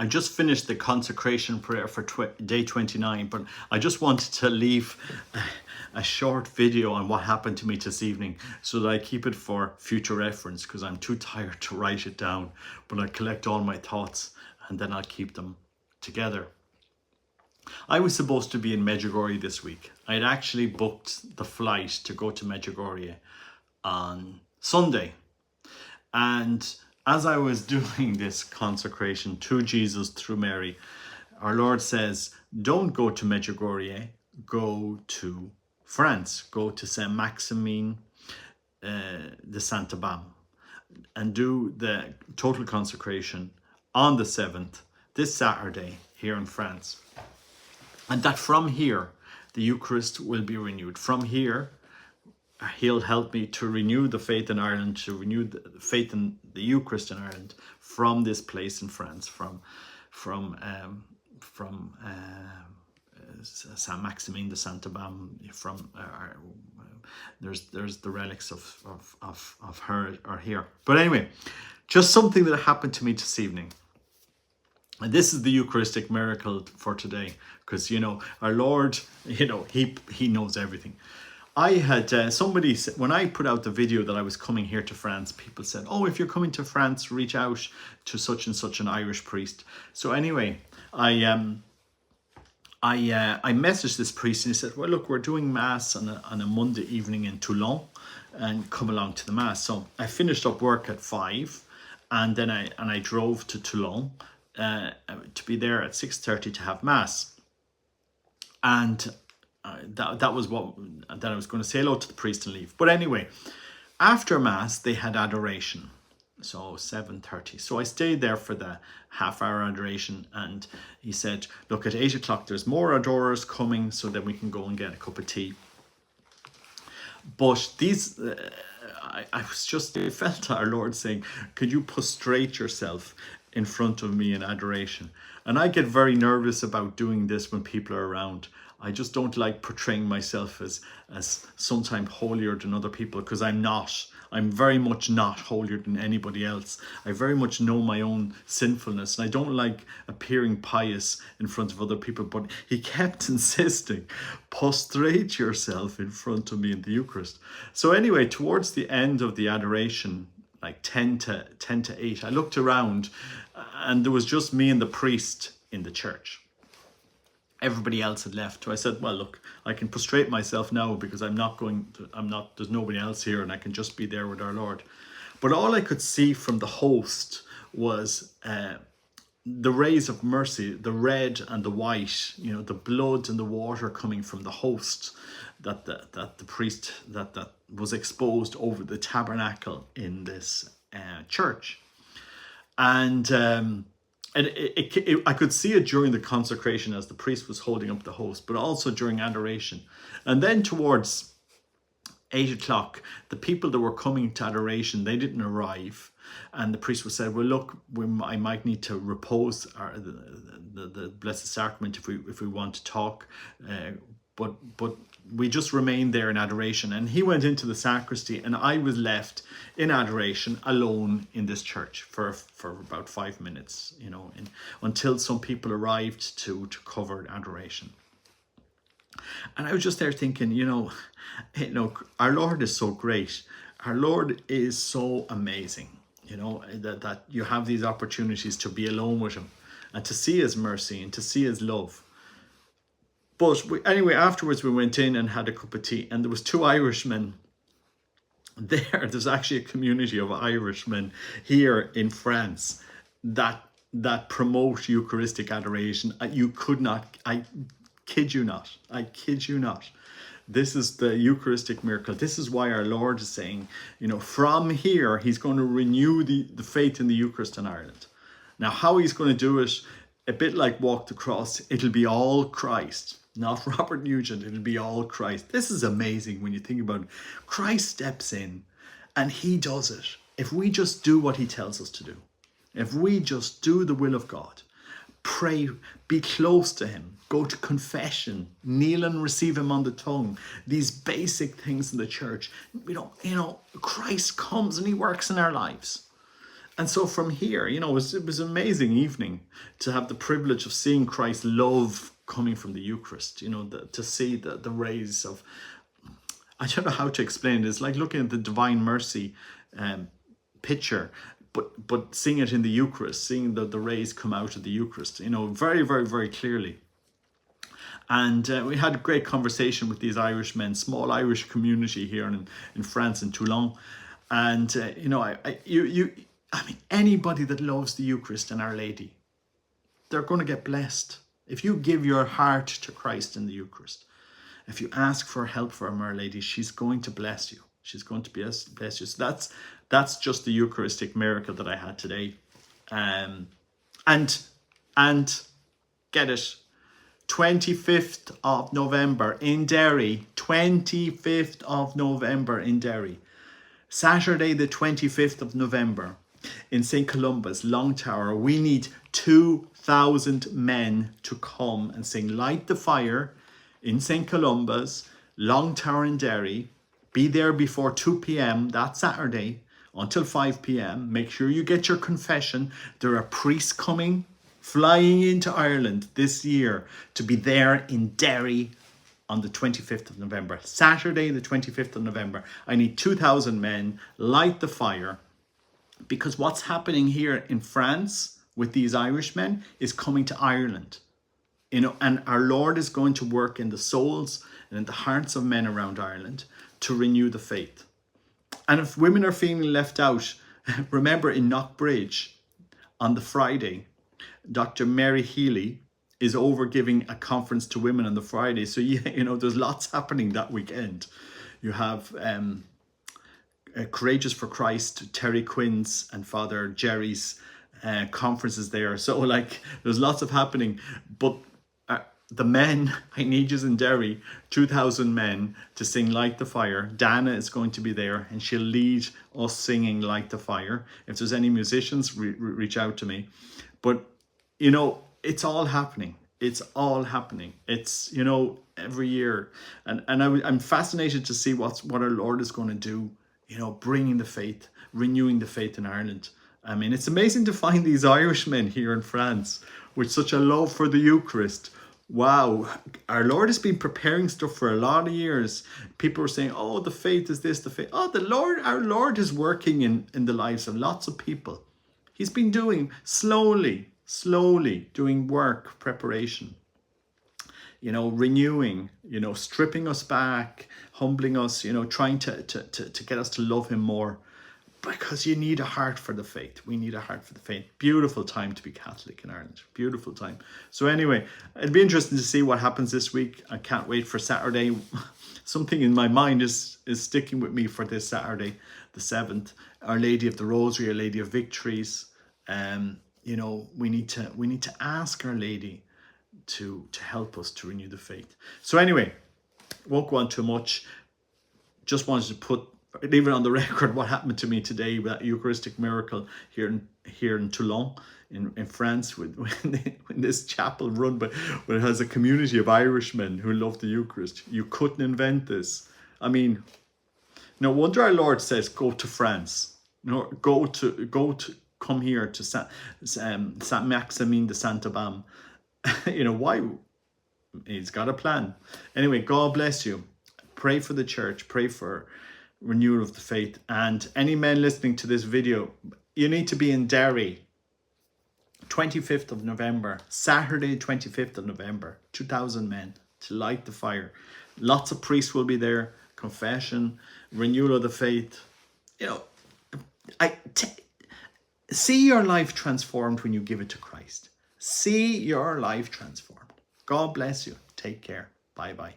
I just finished the consecration prayer for day 29, but I just wanted to leave a short video on what happened to me this evening so that I keep it for future reference, because I'm too tired to write it down, but I'll collect all my thoughts and then I'll keep them together. I was supposed to be in Medjugorje this week. I had actually booked the flight to go to Medjugorje on Sunday. And as I was doing this consecration to Jesus through Mary, our Lord says, don't go to Medjugorje, go to France, go to Saint Maximin de Saint-Aubin and do the total consecration on the 7th, this Saturday, here in France. And that from here, the Eucharist will be renewed. From here, He'll help me to renew the faith in Ireland, to renew the faith in the Eucharist in Ireland from this place in France, from Saint Maximin de Saint-Aubin. There's the relics of her are here. But anyway, just something that happened to me this evening. And this is the Eucharistic miracle for today, because our Lord, he knows everything. I had somebody said, when I put out the video that I was coming here to France, people said, oh, if you're coming to France, reach out to such and such an Irish priest. So anyway, I messaged this priest and he said, well, look, we're doing mass on a Monday evening in Toulon, and come along to the mass. So I finished up work at 5, and then I drove to Toulon to be there at 6:30 to have mass. And that was what that I was going to say hello to the priest and leave. But anyway, after mass they had adoration, so 7:30. So I stayed there for the half-hour adoration, and he said, look, at 8 o'clock there's more adorers coming, so then we can go and get a cup of tea. But these I felt our Lord saying, could you prostrate yourself in front of me in adoration? And I get very nervous about doing this when people are around. I just don't like portraying myself as sometimes holier than other people, because I'm not. I'm very much not holier than anybody else. I very much know my own sinfulness, and I don't like appearing pious in front of other people. But he kept insisting, prostrate yourself in front of me in the Eucharist. So anyway, towards the end of the adoration, like 10 to 8, I looked around and there was just me and the priest in the church. Everybody else had left. So I said, well, look, I can prostrate myself now, because there's nobody else here, and I can just be there with our Lord. But all I could see from the host was the rays of mercy, the red and the white, the blood and the water coming from the host that the priest that was exposed over the tabernacle in this church. And I could see it during the consecration as the priest was holding up the host, but also during adoration. And then towards 8 o'clock, the people that were coming to adoration, they didn't arrive. And the priest was said, well, look, I might need to repose the Blessed Sacrament if we want to talk. But we just remained there in adoration. And he went into the sacristy, and I was left in adoration alone in this church for about 5 minutes, until some people arrived to cover adoration. And I was just there thinking, our Lord is so great. Our Lord is so amazing, that you have these opportunities to be alone with him and to see his mercy and to see his love. But anyway, afterwards we went in and had a cup of tea, and there was 2 Irishmen there. There's actually a community of Irishmen here in France that promote Eucharistic adoration. You could not, I kid you not. This is the Eucharistic miracle. This is why our Lord is saying, from here, he's going to renew the faith in the Eucharist in Ireland. Now, how he's going to do it, a bit like walk the cross, it'll be all Christ. Not Robert Nugent, it'll be all Christ. This is amazing when you think about it. Christ steps in and he does it. If we just do what he tells us to do, if we just do the will of God, pray, be close to him, go to confession, kneel and receive him on the tongue, these basic things in the church, Christ comes and he works in our lives. And so from here, it was an amazing evening to have the privilege of seeing Christ's love coming from the Eucharist, to see the rays of, I don't know how to explain it. It's like looking at the Divine Mercy picture, but seeing it in the Eucharist, seeing the rays come out of the Eucharist, very, very, very clearly. And we had a great conversation with these Irishmen, small Irish community here in France, in Toulon. And, I mean, anybody that loves the Eucharist and Our Lady, they're going to get blessed. If you give your heart to Christ in the Eucharist, if you ask for help from Our Lady, she's going to bless you. She's going to bless you. So that's just the Eucharistic miracle that I had today. And get it, 25th of November in Derry. 25th of November in Derry. Saturday the 25th of November in St. Columba's, Long Tower. We need 2,000 men to come and sing Light the Fire in St. Columba's, Long Tower in Derry. Be there before 2 p.m. that Saturday until 5 p.m. Make sure you get your confession. There are priests coming, flying into Ireland this year to be there in Derry on the 25th of November. Saturday, the 25th of November. I need 2,000 men, light the fire. Because what's happening here in France with these Irishmen is coming to Ireland. And our Lord is going to work in the souls and in the hearts of men around Ireland to renew the faith. And if women are feeling left out, remember in Knockbridge on the Friday, Dr. Mary Healy is over giving a conference to women on the Friday. So, there's lots happening that weekend. You have Courageous for Christ, Terry Quinn's and Father Jerry's conferences there. So, there's lots of happening. But the men, I need you in Derry, 2,000 men to sing Light the Fire. Dana is going to be there and she'll lead us singing Light the Fire. If there's any musicians, reach out to me. But, it's all happening. It's all happening. It's, every year. And I'm fascinated to see what our Lord is going to do, bringing the faith, renewing the faith in Ireland. I mean, it's amazing to find these Irishmen here in France with such a love for the Eucharist. Wow, our Lord has been preparing stuff for a lot of years. People were saying, oh, the faith is this, the faith. Oh, our Lord is working in the lives of lots of people. He's been doing slowly doing work, preparation, renewing, stripping us back, humbling us, trying to get us to love him more. Because you need a heart for the faith. We need a heart for the faith. Beautiful time to be Catholic in Ireland. Beautiful time. So anyway, it'll be interesting to see what happens this week. I can't wait for Saturday. Something in my mind is sticking with me for this Saturday, the 7th. Our Lady of the Rosary, Our Lady of Victories. We need to ask Our Lady to help us to renew the faith. So anyway, won't go on too much. Just wanted to leave it on the record what happened to me today with that Eucharistic miracle here in Toulon in France with this chapel run but it has a community of Irishmen who love the Eucharist. You couldn't invent this. I mean, no wonder our Lord says go to France. Come here to Saint Maximin de Saint-Aubin. Why? He's got a plan. Anyway, God bless you. Pray for the church. Pray for renewal of the faith. And any men listening to this video, you need to be in Derry, 25th of November, Saturday, 25th of November, 2,000 men to light the fire. Lots of priests will be there. Confession, renewal of the faith. See your life transformed when you give it to Christ. See your life transformed. God bless you. Take care. Bye-bye.